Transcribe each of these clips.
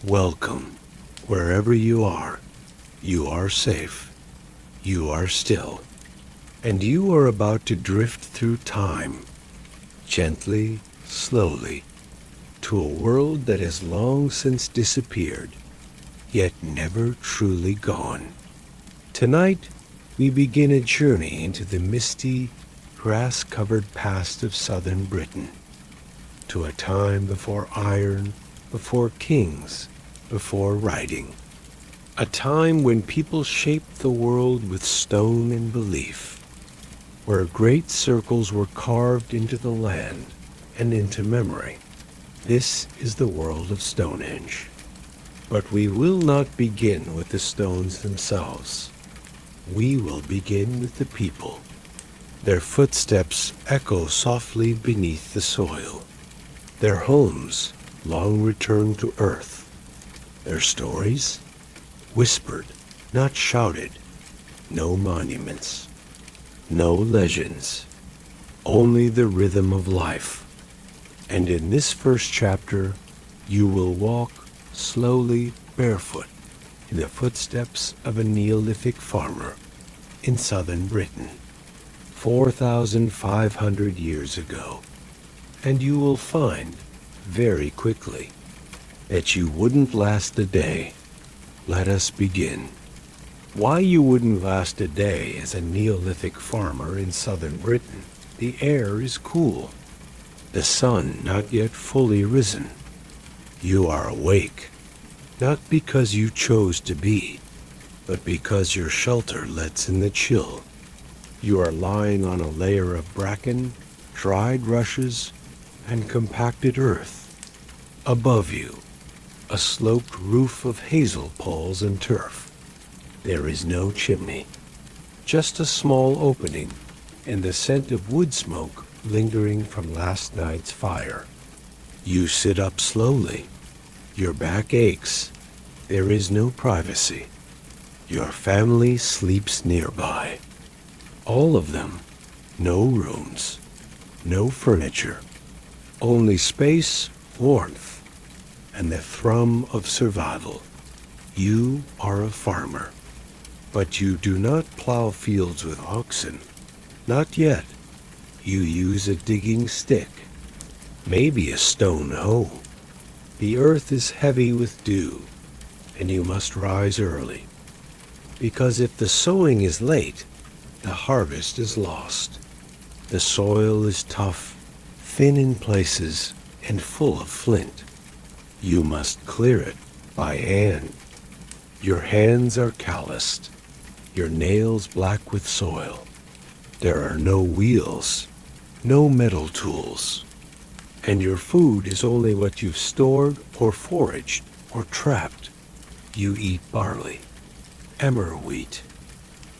Welcome. Wherever you are safe, you are still, and you are about to drift through time, gently, slowly, to a world that has long since disappeared, yet never truly gone. Tonight, we begin a journey into the misty, grass-covered past of southern Britain, to a time before iron, before kings, before writing. A time when people shaped the world with stone and belief, where great circles were carved into the land and into memory. This is the world of Stonehenge. But we will not begin with the stones themselves. We will begin with the people. Their footsteps echo softly beneath the soil. Their homes long returned to earth. Their stories whispered, not shouted. No monuments, no legends, only the rhythm of life. And in this first chapter, you will walk slowly barefoot in the footsteps of a Neolithic farmer in southern Britain, 4,500 years ago. And you will find very quickly that you wouldn't last a day. Let us begin. Why you wouldn't last a day as a Neolithic farmer in southern Britain? The air is cool, the sun not yet fully risen. You are awake, not because you chose to be, but because your shelter lets in the chill. You are lying on a layer of bracken, dried rushes, and compacted earth. Above you, a sloped roof of hazel poles and turf. There is no chimney, just a small opening and the scent of wood smoke lingering from last night's fire. You sit up slowly. Your back aches. There is no privacy. Your family sleeps nearby. All of them. No rooms, no furniture, only space, warmth, and the thrum of survival. You are a farmer, but you do not plow fields with oxen. Not yet. You use a digging stick, maybe a stone hoe. The earth is heavy with dew, and you must rise early, because if the sowing is late, the harvest is lost. The soil is tough, thin in places, and full of flint. You must clear it by hand. Your hands are calloused, your nails black with soil. There are no wheels, no metal tools, and your food is only what you've stored or foraged or trapped. You eat barley, emmer wheat.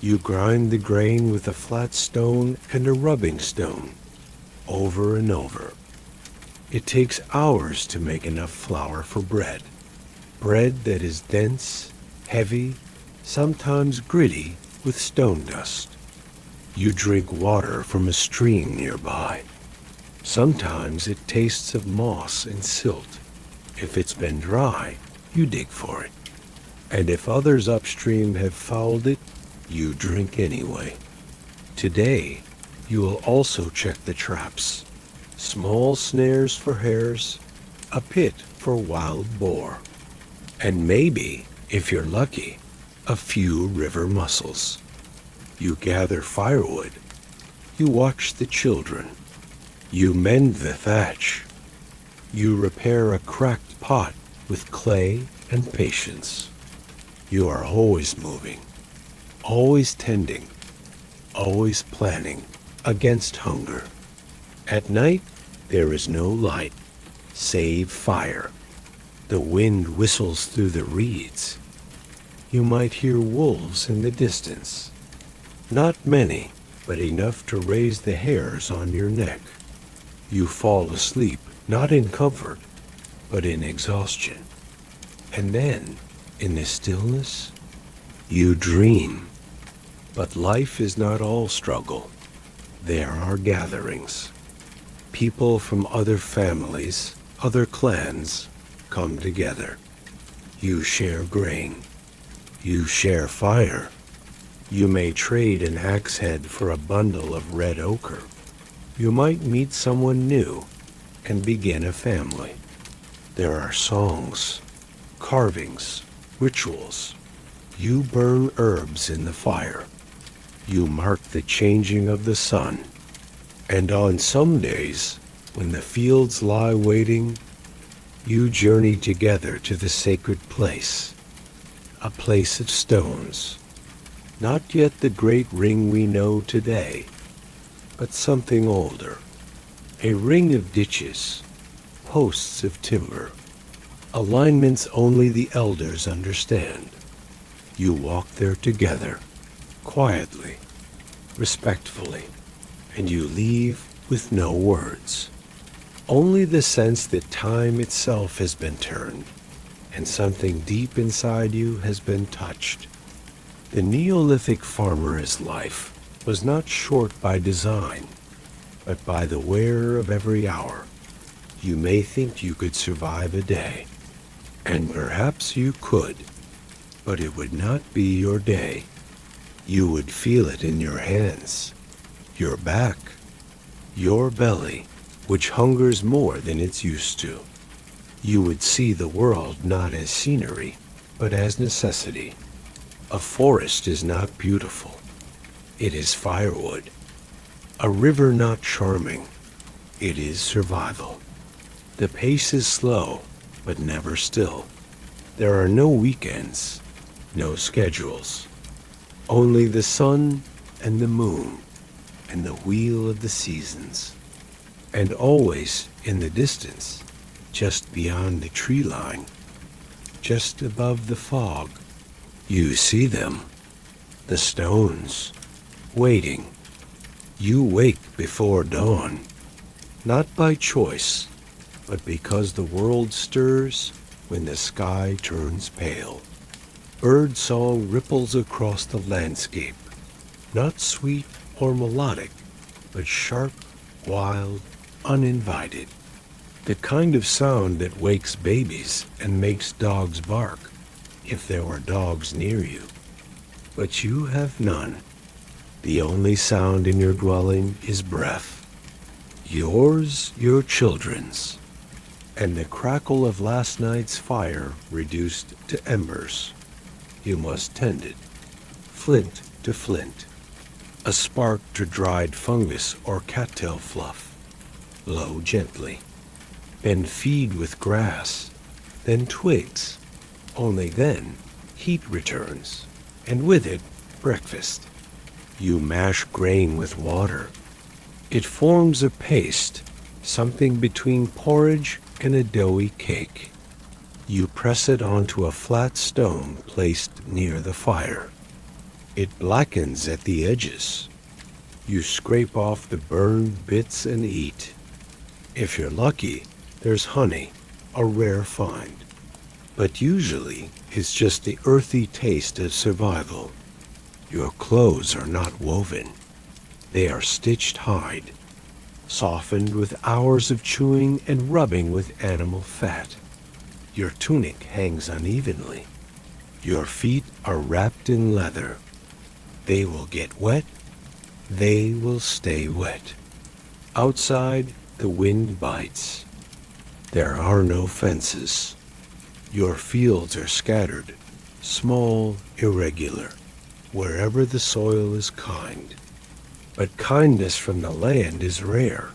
You grind the grain with a flat stone and a rubbing stone, over and over. It takes hours to make enough flour for bread that is dense, heavy, sometimes gritty with stone dust. You drink water from a stream nearby. Sometimes it tastes of moss and silt. If it's been dry, you dig for it. And if others upstream have fouled it, you drink anyway. Today, you will also check the traps. Small snares for hares, a pit for wild boar, and maybe, if you're lucky, a few river mussels. You gather firewood. You watch the children. You mend the thatch. You repair a cracked pot with clay and patience. You are always moving, always tending, always planning against hunger. At night, there is no light, save fire. The wind whistles through the reeds. You might hear wolves in the distance. Not many, but enough to raise the hairs on your neck. You fall asleep, not in comfort, but in exhaustion. And then, in the stillness, you dream. But life is not all struggle. There are gatherings. People from other families, other clans, come together. You share grain. You share fire. You may trade an axe head for a bundle of red ochre. You might meet someone new and begin a family. There are songs, carvings, rituals. You burn herbs in the fire. You mark the changing of the sun. And on some days, when the fields lie waiting, you journey together to the sacred place, a place of stones. Not yet the great ring we know today, but something older. A ring of ditches, posts of timber, alignments only the elders understand. You walk there together, quietly, respectfully, and you leave with no words. Only the sense that time itself has been turned, and something deep inside you has been touched. The Neolithic farmer's life was not short by design, but by the wear of every hour. You may think you could survive a day, and perhaps you could, but it would not be your day. You would feel it in your hands, your back, your belly, which hungers more than it's used to. You would see the world not as scenery, but as necessity. A forest is not beautiful. It is firewood. A river not charming. It is survival. The pace is slow, but never still. There are no weekends, no schedules. Only the sun and the moon and the wheel of the seasons. And always in the distance, just beyond the tree line, just above the fog, you see them, the stones, waiting. You wake before dawn, not by choice, but because the world stirs when the sky turns pale. Bird song ripples across the landscape, not sweet or melodic, but sharp, wild, uninvited. The kind of sound that wakes babies and makes dogs bark, if there were dogs near you. But you have none. The only sound in your dwelling is breath. Yours, your children's, and the crackle of last night's fire reduced to embers. You must tend it, flint to flint, a spark to dried fungus or cattail fluff. Blow gently, then feed with grass, then twigs. Only then heat returns, and with it breakfast. You mash grain with water. It forms a paste, something between porridge and a doughy cake. You press it onto a flat stone placed near the fire. It blackens at the edges. You scrape off the burned bits and eat. If you're lucky, there's honey, a rare find. But usually, it's just the earthy taste of survival. Your clothes are not woven. They are stitched hide, softened with hours of chewing and rubbing with animal fat. Your tunic hangs unevenly. Your feet are wrapped in leather. They will get wet. They will stay wet. Outside, the wind bites. There are no fences. Your fields are scattered, small, irregular, wherever the soil is kind. But kindness from the land is rare.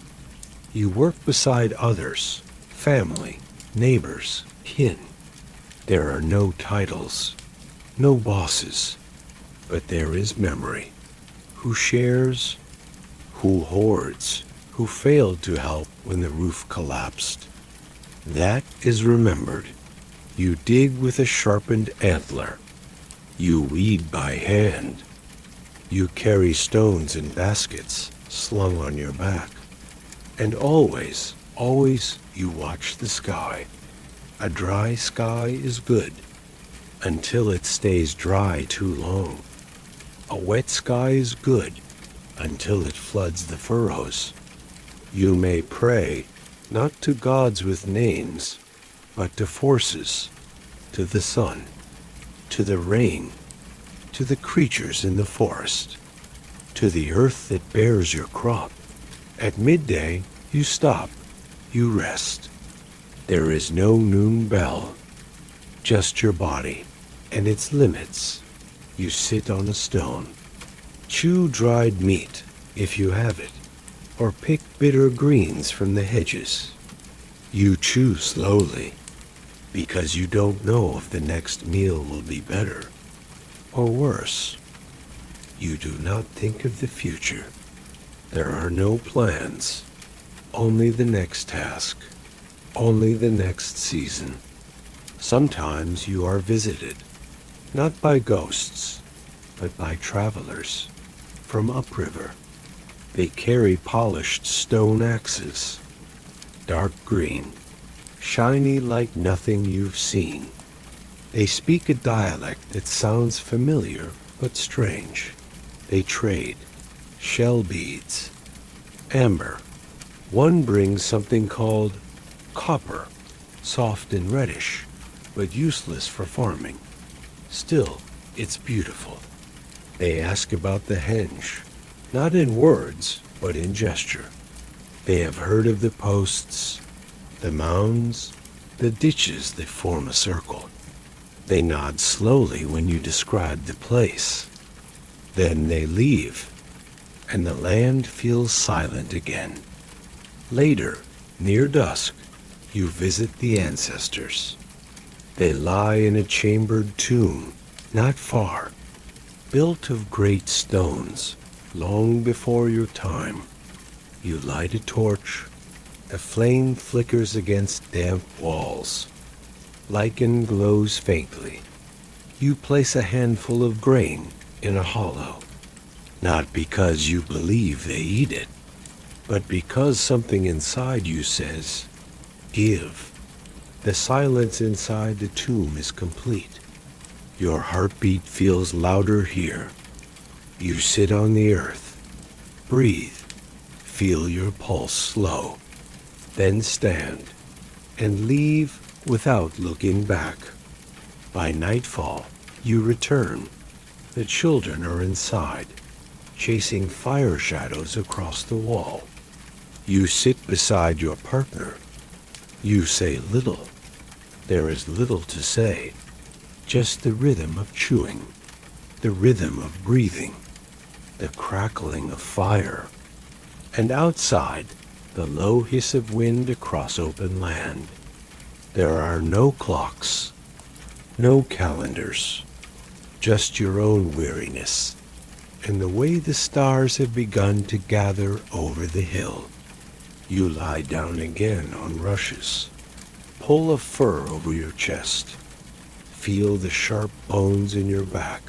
You work beside others, family, neighbors, kin. There are no titles, no bosses, but there is memory. Who shares, who hoards, who failed to help when the roof collapsed. That is remembered. You dig with a sharpened antler. You weed by hand. You carry stones in baskets slung on your back. And always, always you watch the sky. A dry sky is good until it stays dry too long. A wet sky is good until it floods the furrows. You may pray not to gods with names, but to forces, to the sun, to the rain, to the creatures in the forest, to the earth that bears your crop. At midday, you stop, you rest. There is no noon bell, just your body and its limits. You sit on a stone. Chew dried meat, if you have it, or pick bitter greens from the hedges. You chew slowly, because you don't know if the next meal will be better or worse. You do not think of the future. There are no plans, only the next task, only the next season. Sometimes you are visited, not by ghosts, but by travelers from upriver. They carry polished stone axes, dark green, shiny like nothing you've seen. They speak a dialect that sounds familiar but strange. They trade shell beads, amber. One brings something called copper, soft and reddish, but useless for farming. Still, it's beautiful. They ask about the henge, not in words, but in gesture. They have heard of the posts, the mounds, the ditches that form a circle. They nod slowly when you describe the place. Then they leave, and the land feels silent again. Later, near dusk, you visit the ancestors. They lie in a chambered tomb, not far, built of great stones, long before your time. You light a torch. A flame flickers against damp walls. Lichen glows faintly. You place a handful of grain in a hollow, not because you believe they eat it, but because something inside you says, give. The silence inside the tomb is complete. Your heartbeat feels louder here. You sit on the earth, breathe, feel your pulse slow, then stand and leave without looking back. By nightfall, you return. The children are inside, chasing fire shadows across the wall. You sit beside your partner. You say little. There is little to say, just the rhythm of chewing, the rhythm of breathing, the crackling of fire, and outside, the low hiss of wind across open land. There are no clocks, no calendars, just your own weariness, and the way the stars have begun to gather over the hill. You lie down again on rushes. Pull a fur over your chest. Feel the sharp bones in your back.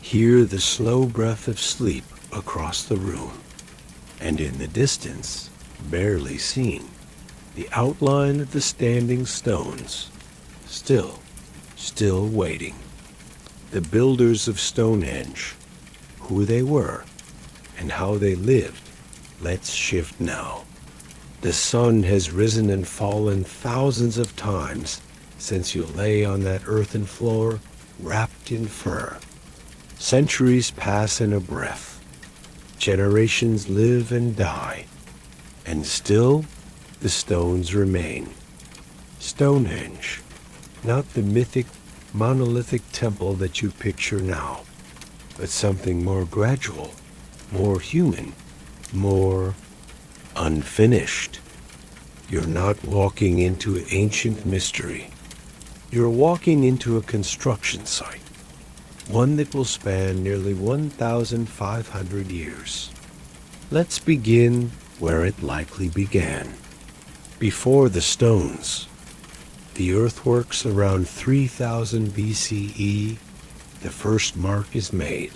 Hear the slow breath of sleep across the room. And in the distance, barely seen, the outline of the standing stones. Still waiting. The builders of Stonehenge, who they were, and how they lived. Let's shift now. The sun has risen and fallen thousands of times since you lay on that earthen floor wrapped in fur. Centuries pass in a breath. Generations live and die. And still, the stones remain. Stonehenge, not the mythic, monolithic temple that you picture now, but something more gradual, more human, more unfinished. You're not walking into ancient mystery. You're walking into a construction site, one that will span nearly 1,500 years. Let's begin where it likely began. Before the stones, the earthworks around 3000 BCE, the first mark is made,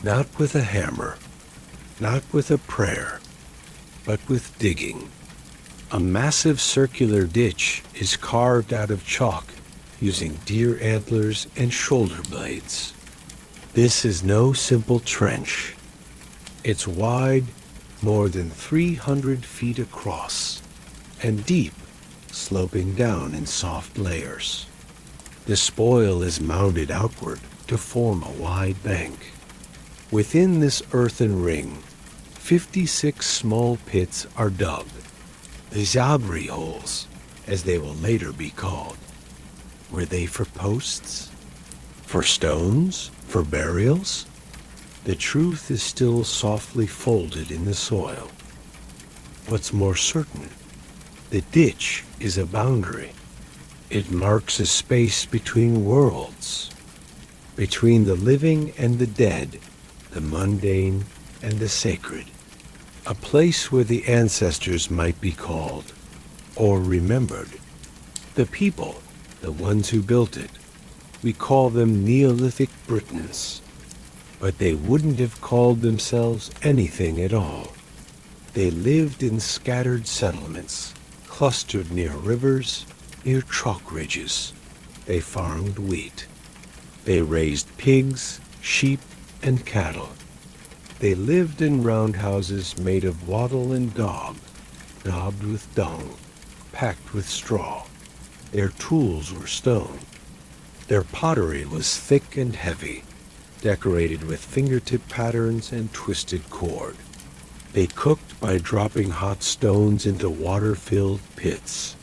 not with a hammer, not with a prayer, but with digging. A massive circular ditch is carved out of chalk using deer antlers and shoulder blades. This is no simple trench. It's wide, more than 300 feet across, and deep, sloping down in soft layers. The spoil is mounded outward to form a wide bank. Within this earthen ring, 56 small pits are dug, the Zabri holes, as they will later be called. Were they for posts? For stones? For burials? The truth is still softly folded in the soil. What's more certain, the ditch is a boundary. It marks a space between worlds, between the living and the dead, the mundane and the sacred. A place where the ancestors might be called, or remembered. The people, the ones who built it, we call them Neolithic Britons. But they wouldn't have called themselves anything at all. They lived in scattered settlements, clustered near rivers, near chalk ridges. They farmed wheat. They raised pigs, sheep, and cattle. They lived in roundhouses made of wattle and daub, daubed with dung, packed with straw. Their tools were stone. Their pottery was thick and heavy, decorated with fingertip patterns and twisted cord. They cooked by dropping hot stones into water-filled pits,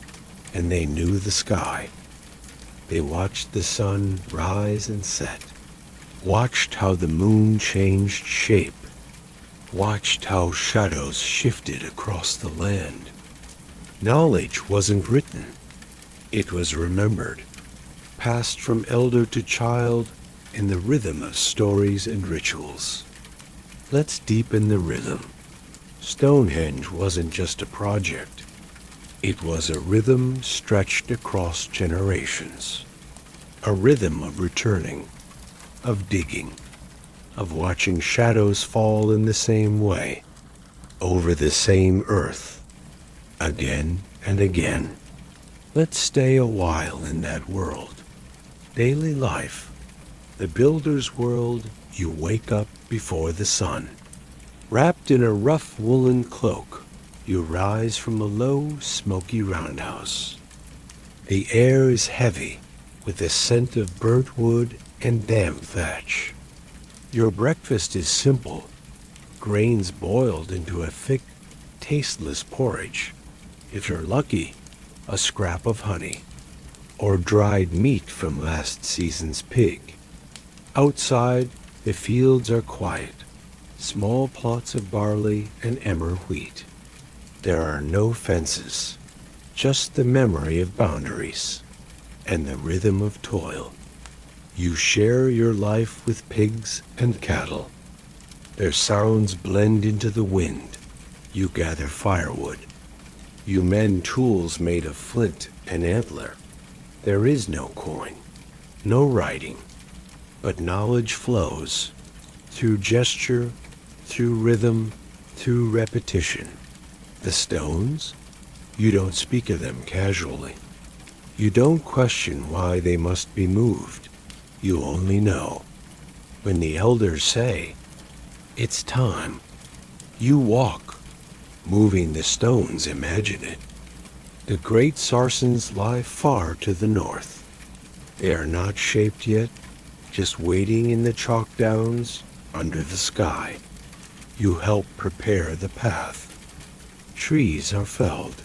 and they knew the sky. They watched the sun rise and set, watched how the moon changed shape, watched how shadows shifted across the land. Knowledge wasn't written. It was remembered, passed from elder to child in the rhythm of stories and rituals. Let's deepen the rhythm. Stonehenge wasn't just a project. It was a rhythm stretched across generations. A rhythm of returning, of digging, of watching shadows fall in the same way, over the same earth, again and again. Let's stay a while in that world. Daily life, the builder's world. You wake up before the sun. Wrapped in a rough woolen cloak, you rise from a low, smoky roundhouse. The air is heavy with the scent of burnt wood and damp thatch. Your breakfast is simple, grains boiled into a thick, tasteless porridge. If you're lucky, a scrap of honey, or dried meat from last season's pig. Outside, the fields are quiet, small plots of barley and emmer wheat. There are no fences, just the memory of boundaries and the rhythm of toil. You share your life with pigs and cattle. Their sounds blend into the wind. You gather firewood. You mend tools made of flint and antler. There is no coin, no writing, but knowledge flows through gesture, through rhythm, through repetition. The stones, you don't speak of them casually. You don't question why they must be moved. You only know. When the elders say, "It's time," you walk, moving the stones. Imagine it. The great sarsens lie far to the north. They are not shaped yet, just waiting in the chalk downs under the sky. You help prepare the path. Trees are felled.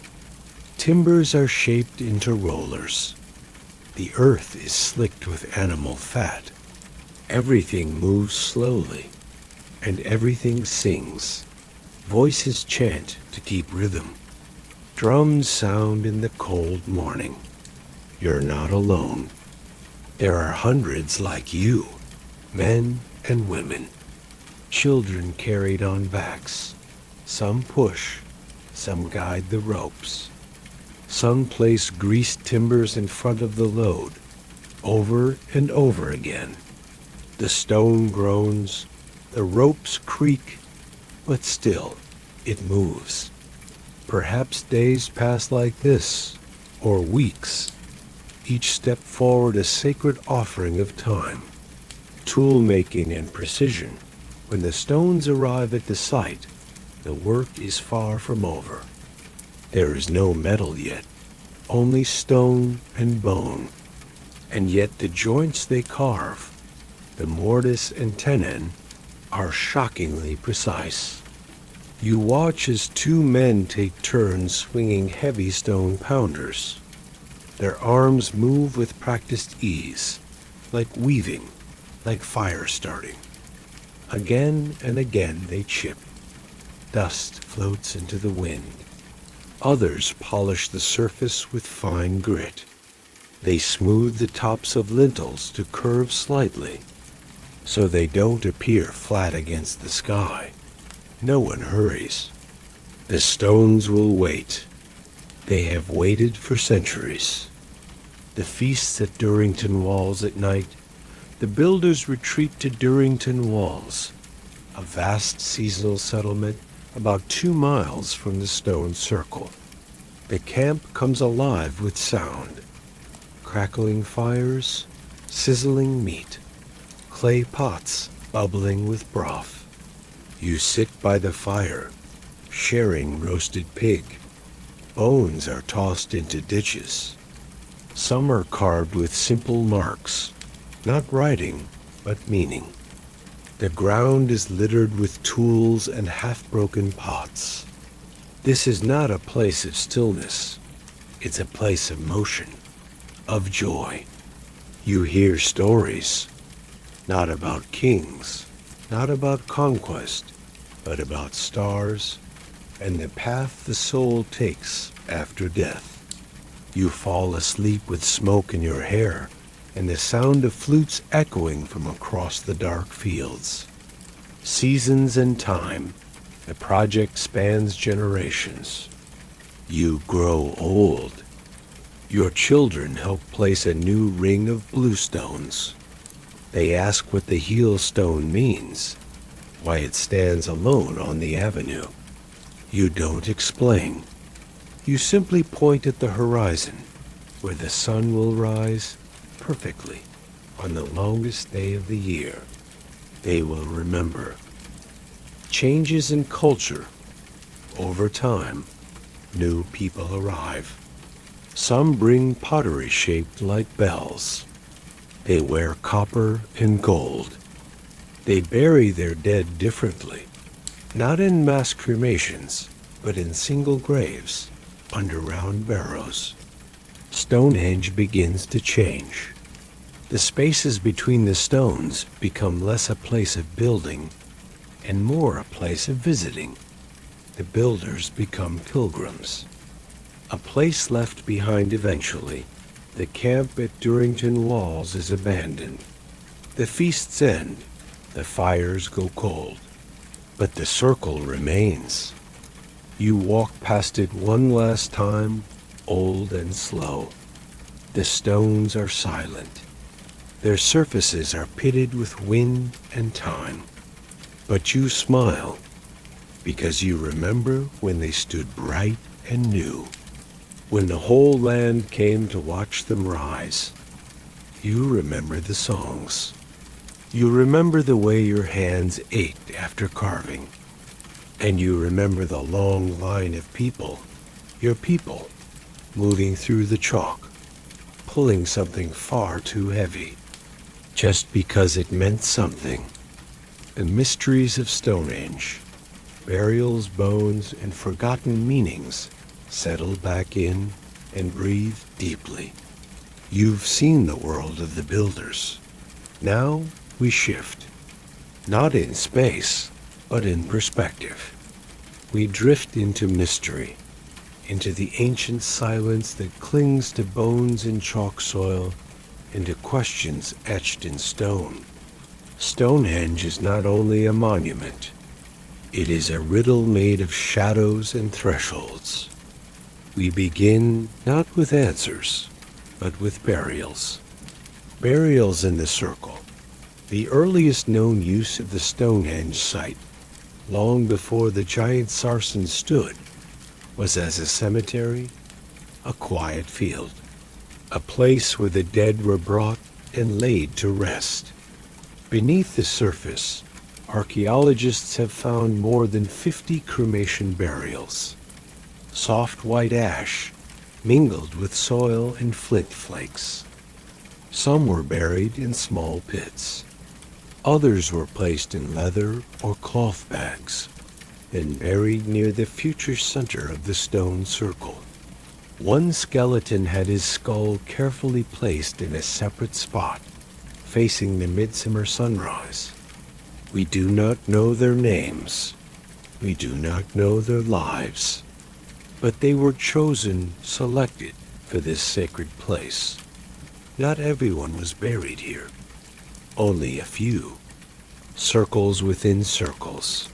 Timbers are shaped into rollers. The earth is slicked with animal fat. Everything moves slowly, and everything sings. Voices chant to keep rhythm. Drums sound in the cold morning. You're not alone. There are hundreds like you, men and women. Children carried on backs. Some push, some guide the ropes. Some place greased timbers in front of the load, over and over again. The stone groans, the ropes creak, but still it moves. Perhaps days pass like this, or weeks, each step forward a sacred offering of time, tool making and precision. When the stones arrive at the site, the work is far from over. There is no metal yet, only stone and bone. and yet the joints they carve, the mortise and tenon, are shockingly precise. You watch as two men take turns swinging heavy stone pounders. Their arms move with practiced ease, like weaving, like fire starting. Again and again they chip. Dust floats into the wind. Others polish the surface with fine grit. They smooth the tops of lintels to curve slightly, so they don't appear flat against the sky. No one hurries. The stones will wait. They have waited for centuries. The feasts at Durrington Walls at night, the builders retreat to Durrington Walls, a vast seasonal settlement about 2 miles from the stone circle. The camp comes alive with sound. Crackling fires, sizzling meat, clay pots bubbling with broth. You sit by the fire, sharing roasted pig. Bones are tossed into ditches. Some are carved with simple marks, not writing, but meaning. The ground is littered with tools and half-broken pots. This is not a place of stillness. It's a place of motion, of joy. You hear stories, not about kings, not about conquest, but about stars and the path the soul takes after death. You fall asleep with smoke in your hair and the sound of flutes echoing from across the dark fields. Seasons and time, the project spans generations. You grow old. Your children help place a new ring of bluestones. They ask what the heel stone means, why it stands alone on the avenue. You don't explain. You simply point at the horizon, where the sun will rise perfectly on the longest day of the year. They will remember. Changes in culture. Over time, new people arrive. Some bring pottery shaped like bells. They wear copper and gold. They bury their dead differently, not in mass cremations, but in single graves under round barrows. Stonehenge begins to change. The spaces between the stones become less a place of building and more a place of visiting. The builders become pilgrims. A place left behind eventually. The camp at Durrington Walls is abandoned. The feasts end. The fires go cold. But the circle remains. You walk past it one last time, old and slow. The stones are silent. Their surfaces are pitted with wind and time. But you smile, because you remember when they stood bright and new, when the whole land came to watch them rise. You remember the songs. You remember the way your hands ached after carving. And you remember the long line of people, your people, moving through the chalk, pulling something far too heavy, just because it meant something. The mysteries of Stonehenge, burials, bones, and forgotten meanings settle back in and breathe deeply. You've seen the world of the builders. Now we shift, not in space, but in perspective. We drift into mystery, into the ancient silence that clings to bones in chalk soil, into questions etched in stone. Stonehenge is not only a monument, it is a riddle made of shadows and thresholds. We begin not with answers, but with burials. Burials in the circle, the earliest known use of the Stonehenge site, long before the giant sarsen stood, was as a cemetery, a quiet field, a place where the dead were brought and laid to rest. Beneath the surface, archaeologists have found more than 50 cremation burials. Soft white ash mingled with soil and flint flakes. Some were buried in small pits. Others were placed in leather or cloth bags and buried near the future center of the stone circle. One skeleton had his skull carefully placed in a separate spot, facing the midsummer sunrise. We do not know their names. We do not know their lives. But they were chosen, selected for this sacred place. Not everyone was buried here. Only a few. Circles within circles.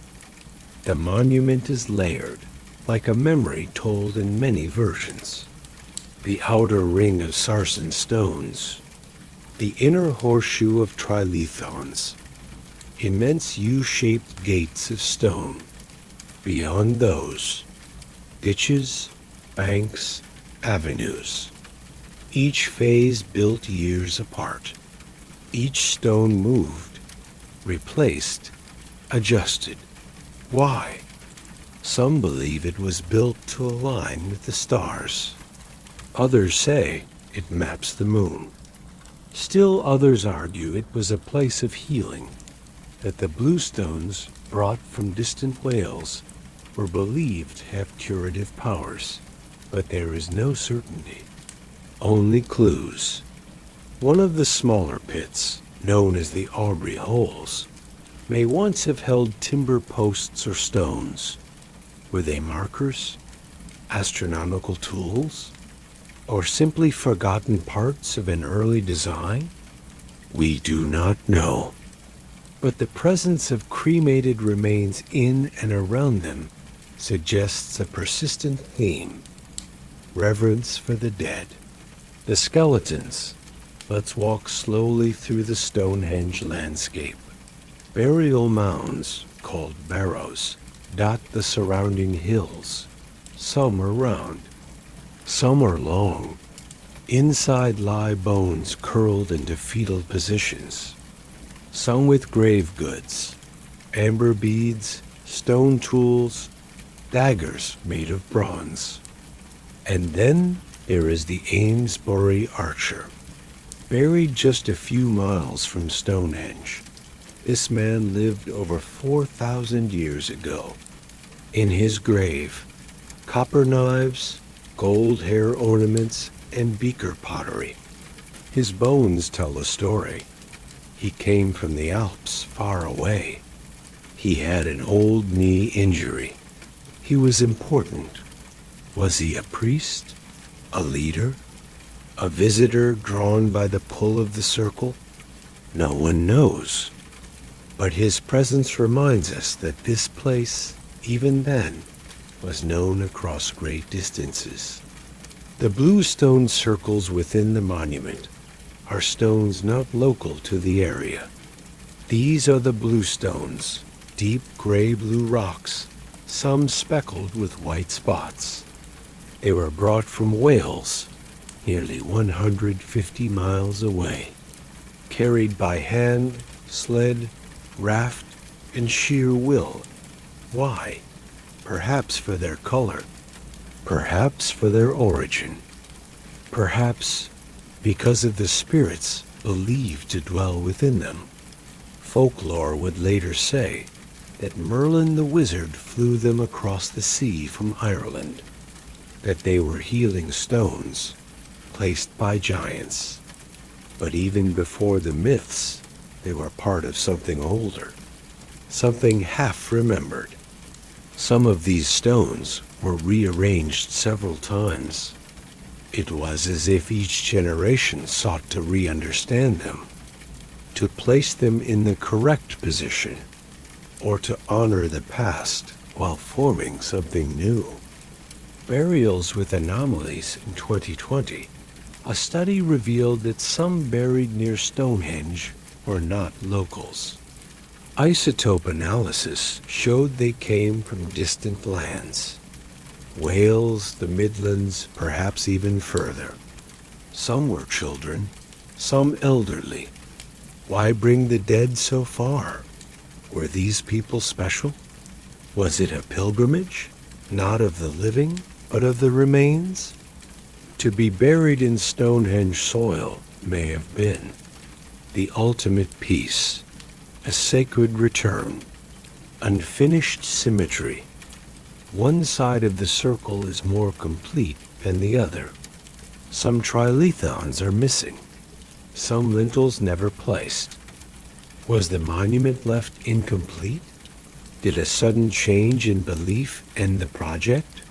The monument is layered, like a memory told in many versions. The outer ring of sarsen stones. The inner horseshoe of trilithons. Immense U-shaped gates of stone. Beyond those, ditches, banks, avenues. Each phase built years apart. Each stone moved, replaced, adjusted. Why? Some believe it was built to align with the stars. Others say it maps the moon. Still others argue it was a place of healing, that the blue stones brought from distant Wales were believed to have curative powers, but there is no certainty. Only clues. One of the smaller pits, known as the Aubrey Holes, may once have held timber posts or stones. Were they markers, astronomical tools, or simply forgotten parts of an early design? We do not know. But the presence of cremated remains in and around them suggests a persistent theme: reverence for the dead. The skeletons. Let's walk slowly through the Stonehenge landscape. Burial mounds, called barrows, dot the surrounding hills. Some are round, some are long. Inside lie bones curled into fetal positions. Some with grave goods, amber beads, stone tools, daggers made of bronze. And then there is the Amesbury Archer, buried just a few miles from Stonehenge. This man lived over 4,000 years ago. In his grave, copper knives, gold hair ornaments, and beaker pottery. His bones tell a story. He came from the Alps far away. He had an old knee injury. He was important. Was he a priest? A leader? A visitor drawn by the pull of the circle? No one knows. But his presence reminds us that this place, even then, was known across great distances. The blue stone circles within the monument are stones not local to the area. These are the blue stones, deep gray-blue rocks, some speckled with white spots. They were brought from Wales, nearly 150 miles away, carried by hand, sled, raft, and sheer will. Why? Perhaps for their color, perhaps for their origin, perhaps because of the spirits believed to dwell within them. Folklore would later say that Merlin the wizard flew them across the sea from Ireland, that they were healing stones placed by giants. But even before the myths, they were part of something older, something half remembered. Some of these stones were rearranged several times. It was as if each generation sought to re-understand them, to place them in the correct position, or to honor the past while forming something new. Burials with anomalies in 2020. A study revealed that some buried near Stonehenge were not locals. Isotope analysis showed they came from distant lands. Wales, the Midlands, perhaps even further. Some were children, some elderly. Why bring the dead so far? Were these people special? Was it a pilgrimage, not of the living, but of the remains? To be buried in Stonehenge soil may have been. The ultimate peace, a sacred return, unfinished symmetry. One side of the circle is more complete than the other. Some trilithons are missing, some lintels never placed. Was the monument left incomplete? Did a sudden change in belief end the project?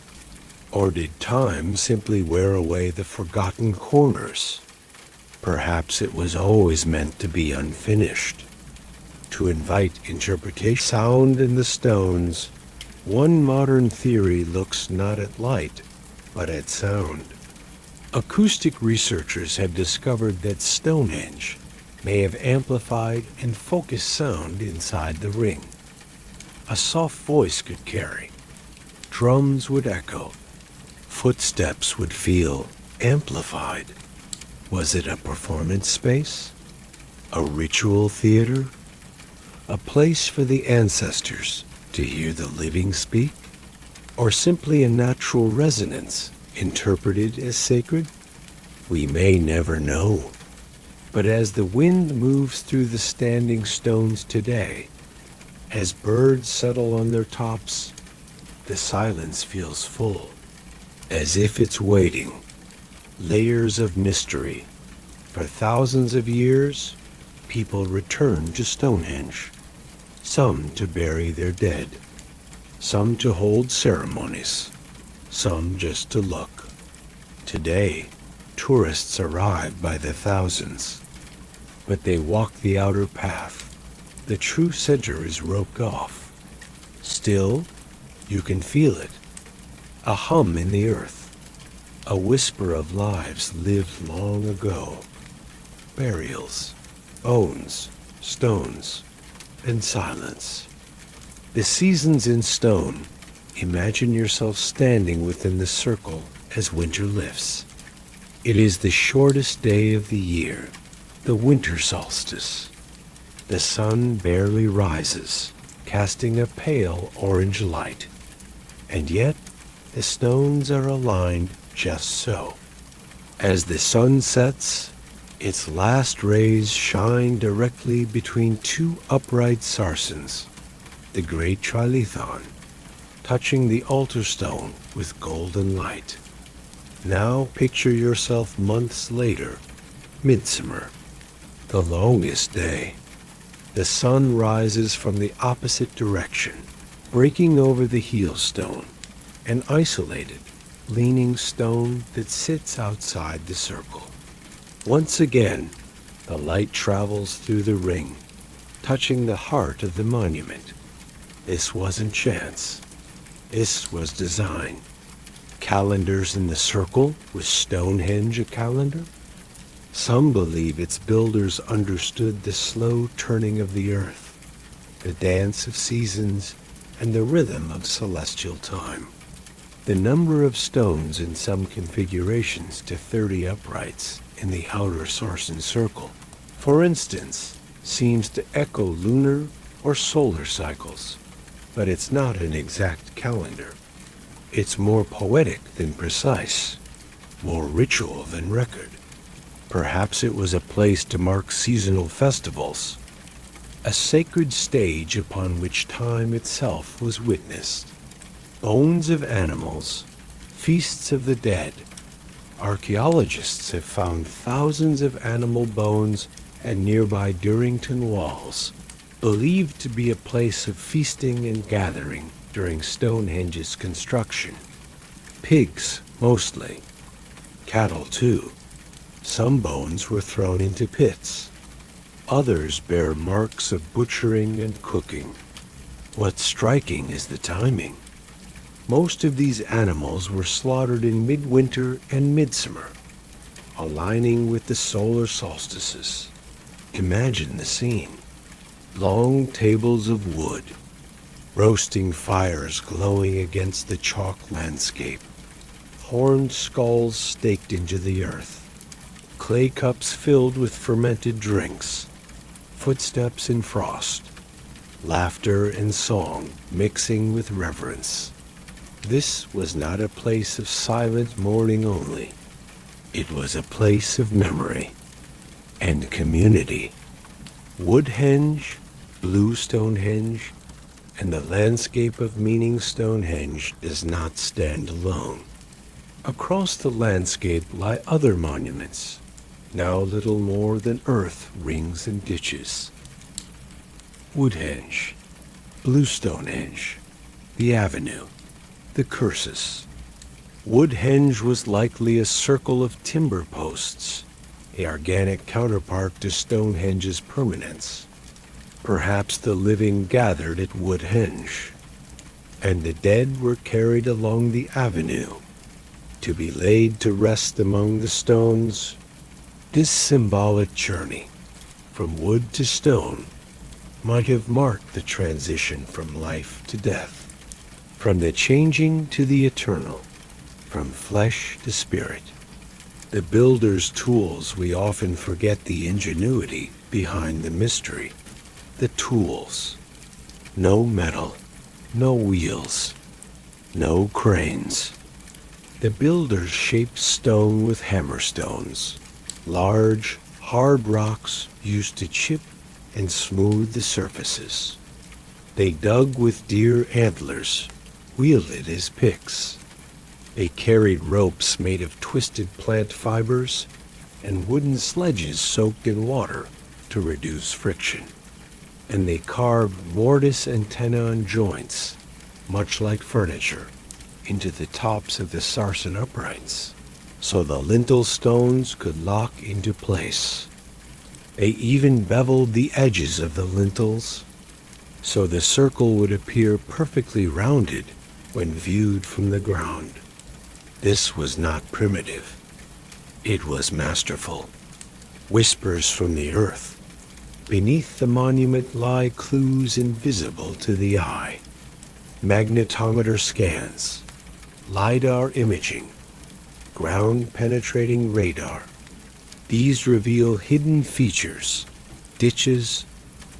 Or did time simply wear away the forgotten corners? Perhaps it was always meant to be unfinished, to invite interpretation. Sound in the stones. One modern theory looks not at light, but at sound. Acoustic researchers have discovered that Stonehenge may have amplified and focused sound inside the ring. A soft voice could carry, drums would echo, footsteps would feel amplified. Was it a performance space? A ritual theater? A place for the ancestors to hear the living speak? Or simply a natural resonance interpreted as sacred? We may never know. But as the wind moves through the standing stones today, as birds settle on their tops, the silence feels full, as if it's waiting. Layers of mystery. For thousands of years, people returned to Stonehenge, some to bury their dead, some to hold ceremonies, some just to look. Today, tourists arrive by the thousands, but they walk the outer path. The true center is roped off. Still, you can feel it, a hum in the earth. A whisper of lives lived long ago. Burials, bones, stones, and silence. The seasons in stone. Imagine yourself standing within the circle as winter lifts. It is the shortest day of the year, the winter solstice. The sun barely rises, casting a pale orange light. And yet, the stones are aligned just so. As the sun sets, its last rays shine directly between two upright sarsens, the great trilithon, touching the altar stone with golden light. Now picture yourself months later, midsummer, the longest day. The sun rises from the opposite direction, breaking over the heel stone, an isolated, leaning stone that sits outside the circle. Once again, the light travels through the ring, touching the heart of the monument. This wasn't chance. This was design. Calendars in the circle. Was Stonehenge a calendar? Some believe its builders understood the slow turning of the earth, the dance of seasons, and the rhythm of celestial time. The number of stones in some configurations to 30 uprights in the outer sarsen circle, for instance, seems to echo lunar or solar cycles, but it's not an exact calendar. It's more poetic than precise, more ritual than record. Perhaps it was a place to mark seasonal festivals, a sacred stage upon which time itself was witnessed. Bones of animals, feasts of the dead. Archaeologists have found thousands of animal bones at nearby Durrington walls, believed to be a place of feasting and gathering during Stonehenge's construction. Pigs, mostly. Cattle, too. Some bones were thrown into pits. Others bear marks of butchering and cooking. What's striking is the timing. Most of these animals were slaughtered in midwinter and midsummer, aligning with the solar solstices. Imagine the scene. Long tables of wood, roasting fires glowing against the chalk landscape, horned skulls staked into the earth, clay cups filled with fermented drinks, footsteps in frost, laughter and song mixing with reverence. This was not a place of silent mourning only. It was a place of memory. and community. Woodhenge, Blue Stonehenge, and the landscape of meaning Stonehenge does not stand alone. Across the landscape lie other monuments, now little more than earth, rings, and ditches. Woodhenge, Blue Stonehenge, the avenue, the cursus. Woodhenge was likely a circle of timber posts, a organic counterpart to Stonehenge's permanence. Perhaps the living gathered at Woodhenge, and the dead were carried along the avenue, to be laid to rest among the stones. This symbolic journey, from wood to stone, might have marked the transition from life to death, from the changing to the eternal, from flesh to spirit. The builder's tools, we often forget the ingenuity behind the mystery. The tools. No metal, no wheels, no cranes. The builders shaped stone with hammerstones, large, hard rocks used to chip and smooth the surfaces. They dug with deer antlers, wielded as picks. They carried ropes made of twisted plant fibers and wooden sledges soaked in water to reduce friction. And they carved mortise and tenon joints, much like furniture, into the tops of the sarsen uprights, so the lintel stones could lock into place. They even beveled the edges of the lintels, so the circle would appear perfectly rounded when viewed from the ground. This was not primitive. It was masterful. Whispers from the earth. Beneath the monument lie clues invisible to the eye. Magnetometer scans, LiDAR imaging, ground-penetrating radar. These reveal hidden features, ditches,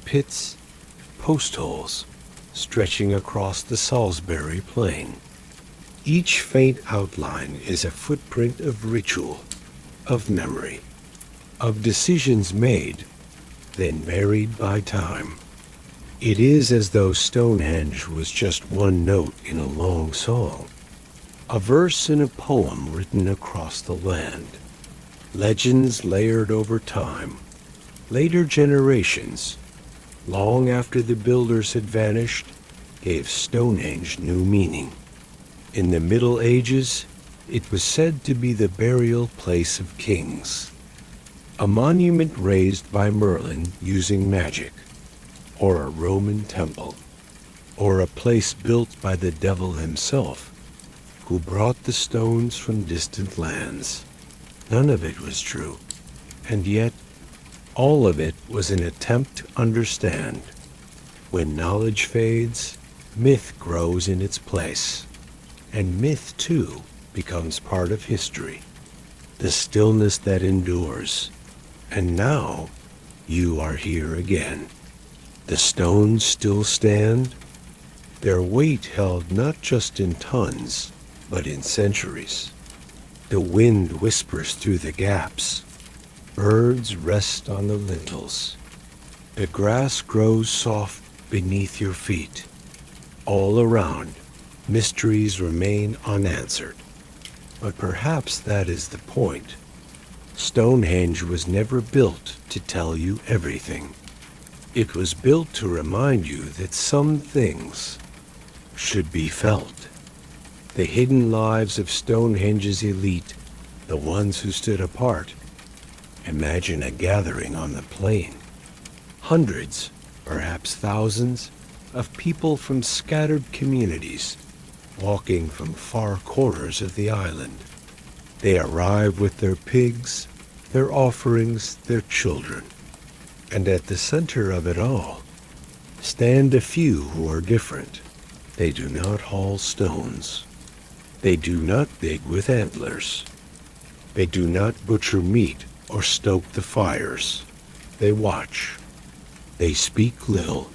pits, post holes, stretching across the Salisbury Plain. Each faint outline is a footprint of ritual, of memory, of decisions made, then buried by time. It is as though Stonehenge was just one note in a long song, a verse in a poem written across the land. Legends layered over time. Later generations, long after the builders had vanished, gave Stonehenge new meaning. In the Middle Ages, it was said to be the burial place of kings, a monument raised by Merlin using magic, or a Roman temple, or a place built by the devil himself, who brought the stones from distant lands. None of it was true, and yet all of it was an attempt to understand. When knowledge fades, myth grows in its place, and myth, too, becomes part of history, the stillness that endures. And now you are here again. The stones still stand, their weight held not just in tons, but in centuries. The wind whispers through the gaps. Birds rest on the lintels. The grass grows soft beneath your feet. All around, mysteries remain unanswered. But perhaps that is the point. Stonehenge was never built to tell you everything. It was built to remind you that some things should be felt. The hidden lives of Stonehenge's elite, the ones who stood apart. Imagine a gathering on the plain. Hundreds, perhaps thousands, of people from scattered communities, walking from far corners of the island. They arrive with their pigs, their offerings, their children. And at the center of it all stand a few who are different. They do not haul stones. They do not dig with antlers. They do not butcher meat or stoke the fires. They watch. They speak little.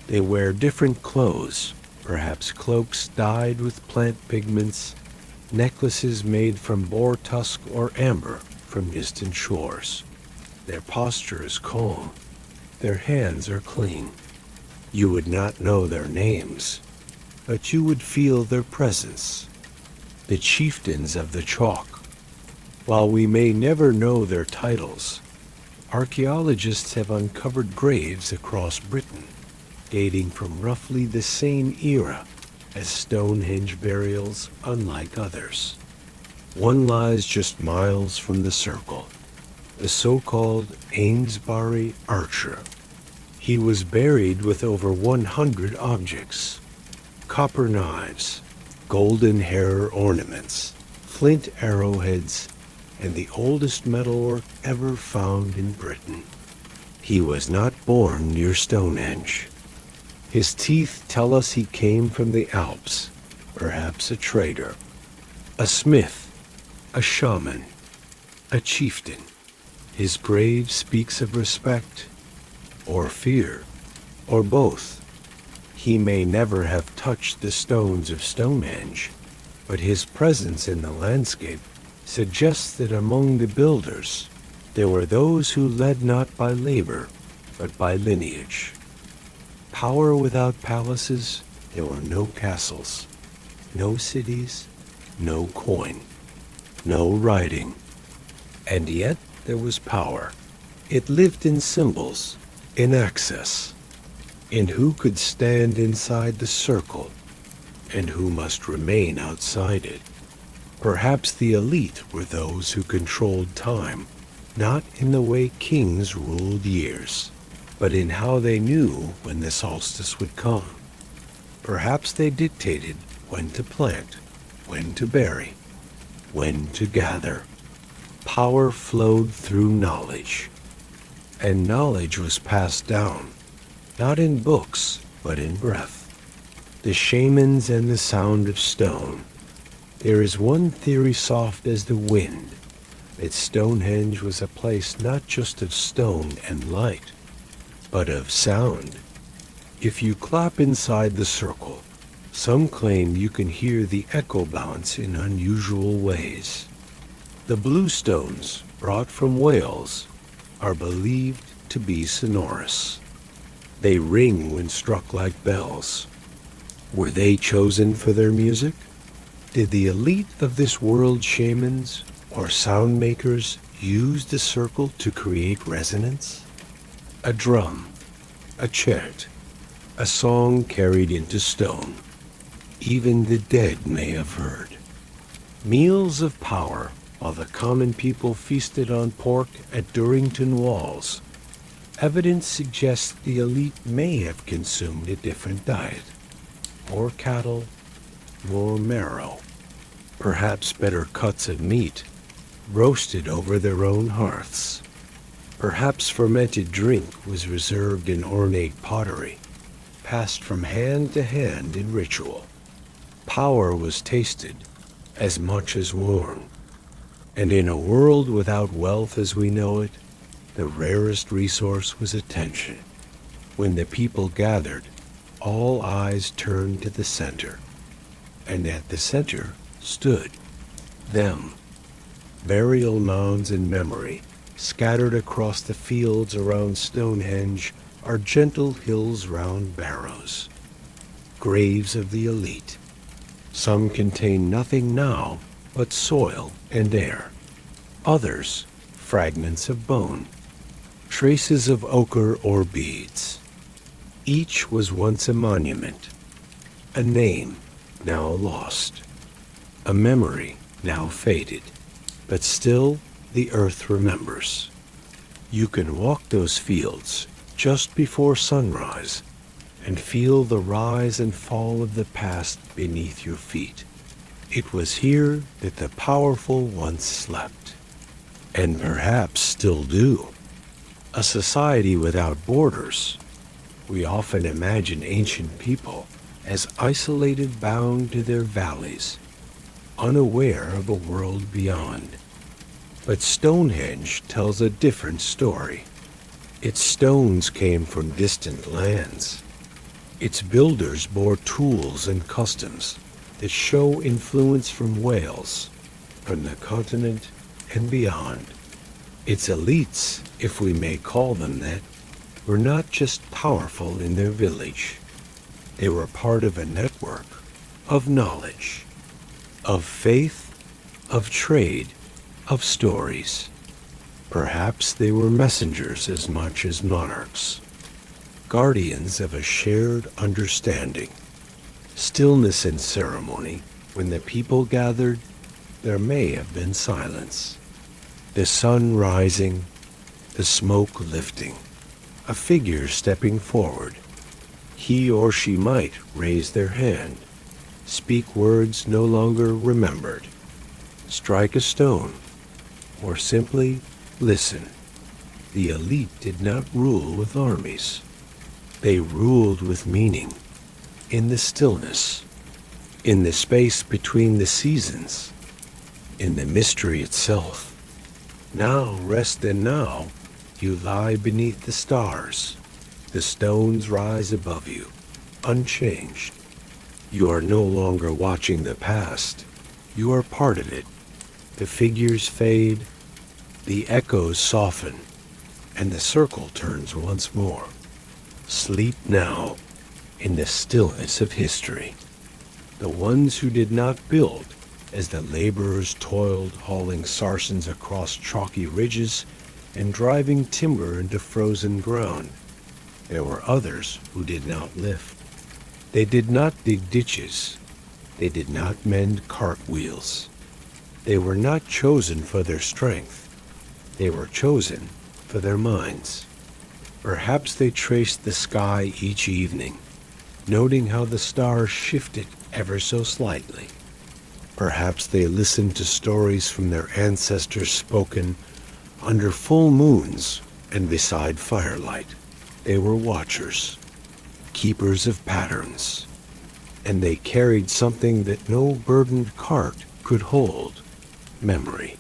They wear different clothes, perhaps cloaks dyed with plant pigments, necklaces made from boar tusk or amber from distant shores. Their posture is calm. Their hands are clean. You would not know their names, but you would feel their presence. The chieftains of the chalk. While we may never know their titles, archaeologists have uncovered graves across Britain, dating from roughly the same era as Stonehenge burials, unlike others. One lies just miles from the circle, the so-called Amesbury Archer. He was buried with over 100 objects: copper knives, golden hair ornaments, flint arrowheads, and the oldest metalwork ever found in Britain. He was not born near Stonehenge. His teeth tell us he came from the Alps, perhaps a trader, a smith, a shaman, a chieftain. His grave speaks of respect, or fear, or both. He may never have touched the stones of Stonehenge, but his presence in the landscape suggests that among the builders there were those who led not by labor, but by lineage. Power without palaces, there were no castles, no cities, no coin, no writing. And yet there was power. It lived in symbols, in access, in who could stand inside the circle and who must remain outside it. Perhaps the elite were those who controlled time, not in the way kings ruled years, but in how they knew when the solstice would come. Perhaps they dictated when to plant, when to bury, when to gather. Power flowed through knowledge, and knowledge was passed down, not in books, but in breath. The shamans and the sound of stone. There is one theory soft as the wind, that Stonehenge was a place not just of stone and light, but of sound. If you clap inside the circle, some claim you can hear the echo bounce in unusual ways. The blue stones, brought from Wales, are believed to be sonorous. They ring when struck like bells. Were they chosen for their music? Did the elite of this world, shamans or sound makers, use the circle to create resonance? A drum, a chant, a song carried into stone. Even the dead may have heard. Meals of power while the common people feasted on pork at Durrington walls. Evidence suggests the elite may have consumed a different diet. More cattle, more marrow, perhaps better cuts of meat, roasted over their own hearths. Perhaps fermented drink was reserved in ornate pottery, passed from hand to hand in ritual. Power was tasted as much as worn. And in a world without wealth as we know it, the rarest resource was attention. When the people gathered, all eyes turned to the center. And at the center stood them. Burial mounds in memory, scattered across the fields around Stonehenge, are gentle hills round barrows. Graves of the elite. Some contain nothing now but soil and air. Others, fragments of bone, traces of ochre or beads. Each was once a monument, a name now lost, a memory now faded, but still the earth remembers. You can walk those fields just before sunrise and feel the rise and fall of the past beneath your feet. It was here that the powerful once slept, and perhaps still do. A society without borders. We often imagine ancient people as isolated, bound to their valleys, unaware of a world beyond. But Stonehenge tells a different story. Its stones came from distant lands. Its builders bore tools and customs that show influence from Wales, from the continent and beyond. Its elites, if we may call them that, were not just powerful in their village. They were part of a network of knowledge, of faith, of trade, of stories. Perhaps they were messengers as much as monarchs, guardians of a shared understanding. Stillness and ceremony. When the people gathered, there may have been silence. The sun rising, the smoke lifting, a figure stepping forward. He or she might raise their hand, speak words no longer remembered, strike a stone, or simply listen. The elite did not rule with armies. They ruled with meaning, in the stillness, in the space between the seasons, in the mystery itself. Now, rest and now, you lie beneath the stars. The stones rise above you, unchanged. You are no longer watching the past. You are part of it. The figures fade, the echoes soften, and the circle turns once more. Sleep now, in the stillness of history. The ones who did not build, as the laborers toiled hauling sarcens across chalky ridges and driving timber into frozen ground. There were others who did not lift. They did not dig ditches. They did not mend cartwheels. They were not chosen for their strength. They were chosen for their minds. Perhaps they traced the sky each evening, noting how the stars shifted ever so slightly. Perhaps they listened to stories from their ancestors spoken under full moons and beside firelight. They were watchers, keepers of patterns, and they carried something that no burdened cart could hold: memory.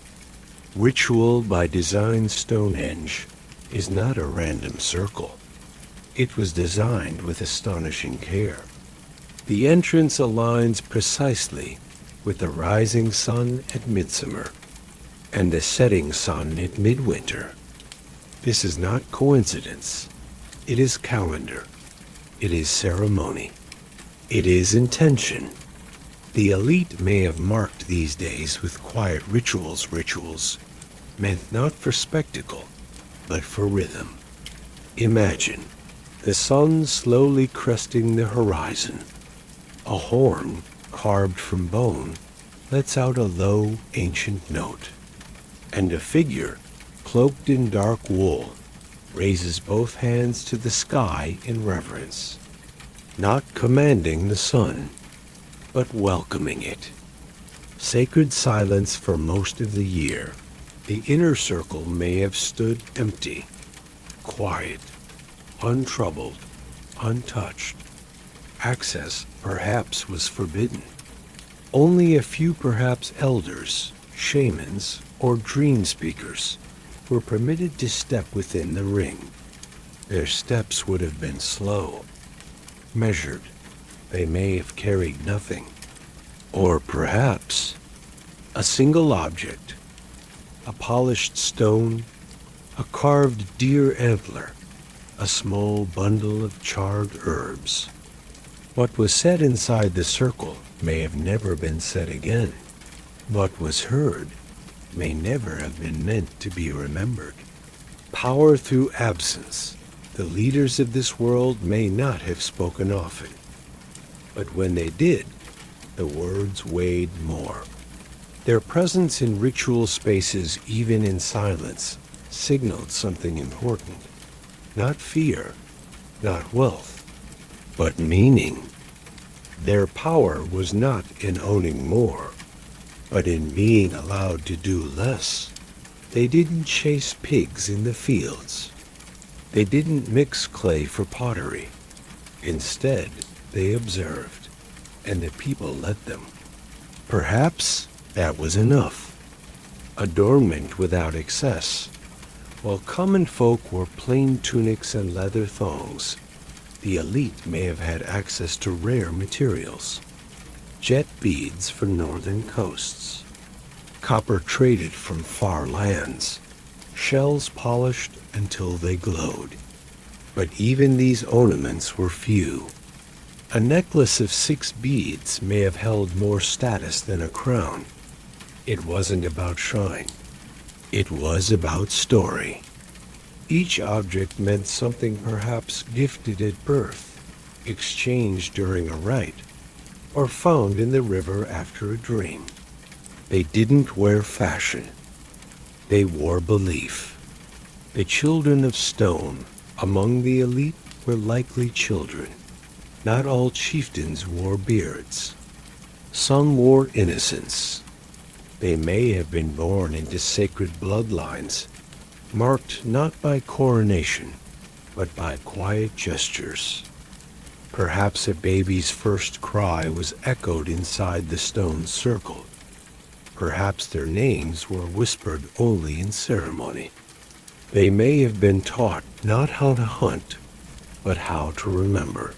Ritual by design Stonehenge is not a random circle. It was designed with astonishing care. The entrance aligns precisely with the rising sun at midsummer and the setting sun at midwinter. This is not coincidence. It is calendar. It is ceremony. It is intention. The elite may have marked these days with quiet rituals meant not for spectacle, but for rhythm. Imagine the sun slowly cresting the horizon. A horn, carved from bone, lets out a low, ancient note, and a figure, cloaked in dark wool, raises both hands to the sky in reverence, not commanding the sun, but welcoming it. Sacred silence for most of the year. The inner circle may have stood empty, quiet, untroubled, untouched. Access, perhaps, was forbidden. Only a few, perhaps elders, shamans, or dream speakers were permitted to step within the ring. Their steps would have been slow, measured. They may have carried nothing. Or perhaps a single object, a polished stone, a carved deer antler, a small bundle of charred herbs. What was said inside the circle may have never been said again. What was heard may never have been meant to be remembered. Power through absence. The leaders of this world may not have spoken often, but when they did, the words weighed more. Their presence in ritual spaces, even in silence, signaled something important. Not fear, not wealth, but meaning. Their power was not in owning more, but in being allowed to do less. They didn't chase pigs in the fields. They didn't mix clay for pottery. Instead, they observed, and the people let them. Perhaps that was enough. Adornment without excess. While common folk wore plain tunics and leather thongs, the elite may have had access to rare materials. Jet beads from northern coasts, copper traded from far lands, shells polished until they glowed. But even these ornaments were few. A necklace of 6 beads may have held more status than a crown. It wasn't about shine. It was about story. Each object meant something, perhaps gifted at birth, exchanged during a rite, or found in the river after a dream. They didn't wear fashion. They wore belief. The children of stone among the elite were likely children. Not all chieftains wore beards. Some wore innocence. They may have been born into sacred bloodlines, marked not by coronation, but by quiet gestures. Perhaps a baby's first cry was echoed inside the stone circle. Perhaps their names were whispered only in ceremony. They may have been taught not how to hunt, but how to remember,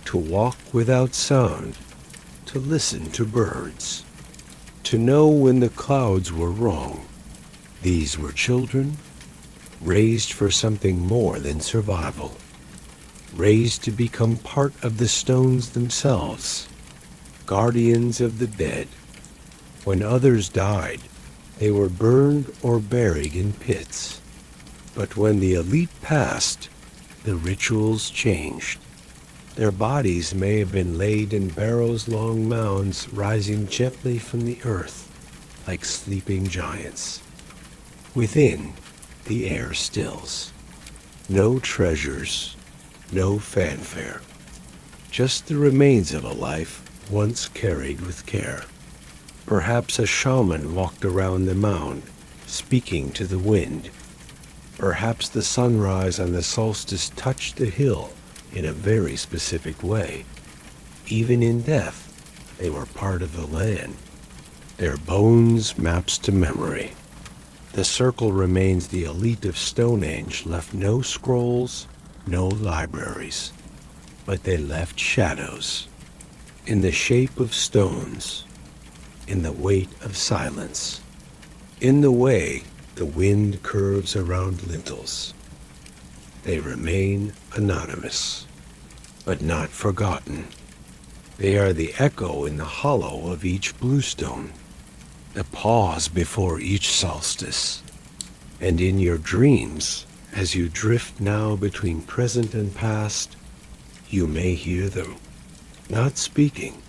to walk without sound, to listen to birds, to know when the clouds were wrong. These were children raised for something more than survival, raised to become part of the stones themselves, guardians of the dead. When others died, they were burned or buried in pits. But when the elite passed, the rituals changed. Their bodies may have been laid in barrows-long mounds rising gently from the earth, like sleeping giants. Within, the air stills. No treasures, no fanfare, just the remains of a life once carried with care. Perhaps a shaman walked around the mound, speaking to the wind. Perhaps the sunrise on the solstice touched the hill in a very specific way. Even in death, they were part of the land. Their bones maps to memory. The circle remains the elite of Stonehenge left no scrolls, no libraries, but they left shadows in the shape of stones, in the weight of silence, in the way the wind curves around lintels. They remain anonymous, but not forgotten. They are the echo in the hollow of each bluestone, the pause before each solstice. And in your dreams, as you drift now between present and past, you may hear them, not speaking,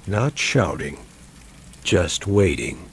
not shouting, just waiting.